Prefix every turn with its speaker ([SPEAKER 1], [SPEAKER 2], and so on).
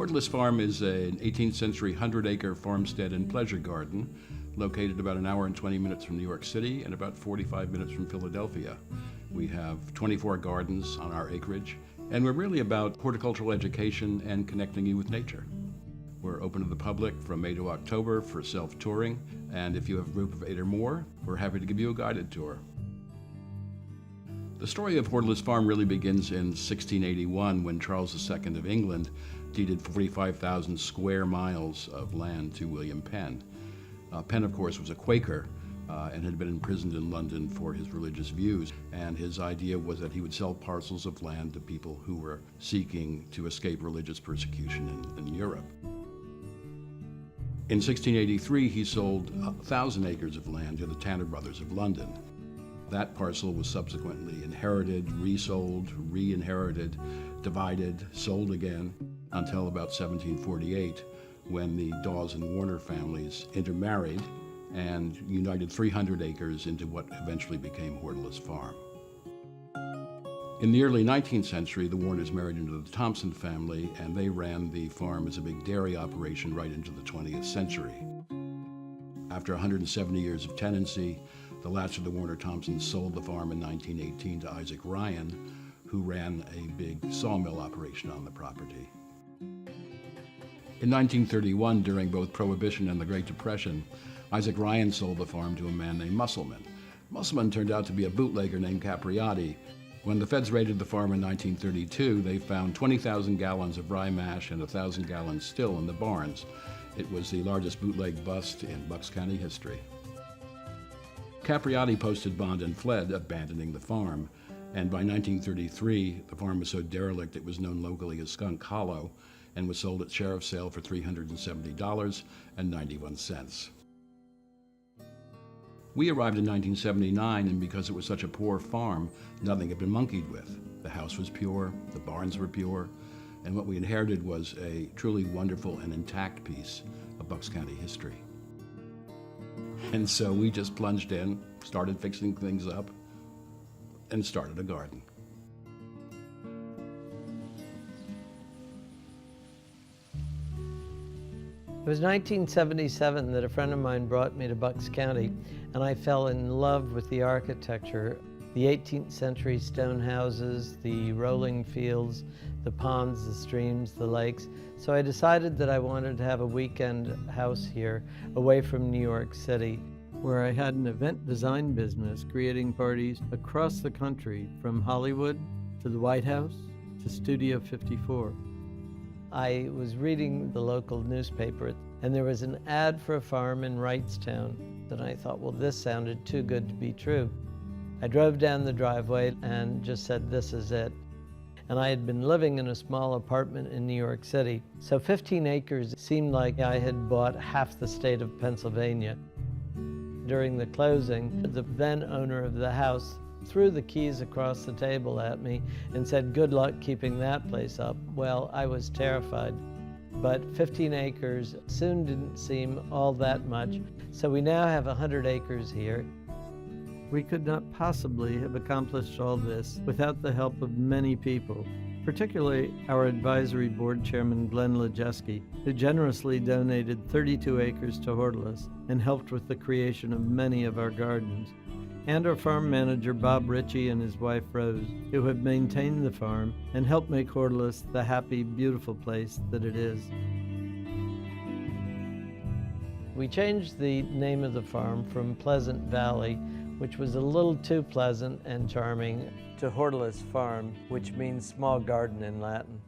[SPEAKER 1] Hortulus Farm is an 18th century 100-acre farmstead and pleasure garden located about an hour and 20 minutes from New York City and about 45 minutes from Philadelphia. We have 24 gardens on our acreage, and we're really about horticultural education and connecting you with nature. We're open to the public from May to October for self-touring, and if you have a group of 8 or more, we're happy to give you a guided tour. The story of Hortulus Farm really begins in 1681 when Charles II of England deeded 45,000 square miles of land to William Penn. Penn, of course, was a Quaker and had been imprisoned in London for his religious views, and his idea was that he would sell parcels of land to people who were seeking to escape religious persecution in Europe. In 1683, he sold 1,000 acres of land to the Tanner Brothers of London. That parcel was subsequently inherited, resold, re-inherited, divided, sold again, until about 1748, when the Dawes and Warner families intermarried and united 300 acres into what eventually became Hortulus Farm. In the early 19th century, the Warners married into the Thompson family, and they ran the farm as a big dairy operation right into the 20th century. After 170 years of tenancy, the last of the Warner-Thompsons sold the farm in 1918 to Isaac Ryan, who ran a big sawmill operation on the property. In 1931, during both Prohibition and the Great Depression, Isaac Ryan sold the farm to a man named Musselman. Musselman turned out to be a bootlegger named Capriati. When the feds raided the farm in 1932, they found 20,000 gallons of rye mash and 1,000 gallons still in the barns. It was the largest bootleg bust in Bucks County history. Capriati posted bond and fled, abandoning the farm. And by 1933, the farm was so derelict it was known locally as Skunk Hollow and was sold at sheriff's sale for $370.91. We arrived in 1979, and because it was such a poor farm, nothing had been monkeyed with. The house was pure, the barns were pure, and what we inherited was a truly wonderful and intact piece of Bucks County history. And so we just plunged in, started fixing things up, and started a garden.
[SPEAKER 2] It was 1977 that a friend of mine brought me to Bucks County, and I fell in love with the architecture, the 18th century stone houses, the rolling fields, the ponds, the streams, the lakes. So I decided that I wanted to have a weekend house here, away from New York City, where I had an event design business creating parties across the country, from Hollywood to the White House to Studio 54. I was reading the local newspaper, and there was an ad for a farm in Wrightstown, and I thought, well, this sounded too good to be true. I drove down the driveway and just said, this is it. And I had been living in a small apartment in New York City, so 15 acres seemed like I had bought half the state of Pennsylvania. During the closing, the then owner of the house threw the keys across the table at me and said, good luck keeping that place up. Well, I was terrified, but 15 acres soon didn't seem all that much, so we now have 100 acres here. We could not possibly have accomplished all this without the help of many people, particularly our advisory board chairman, Glenn Lejeski, who generously donated 32 acres to Hortulus and helped with the creation of many of our gardens, and our farm manager, Bob Ritchie, and his wife, Rose, who have maintained the farm and helped make Hortulus the happy, beautiful place that it is. We changed the name of the farm from Pleasant Valley, which was a little too pleasant and charming, to Hortulus Farm, which means small garden in Latin.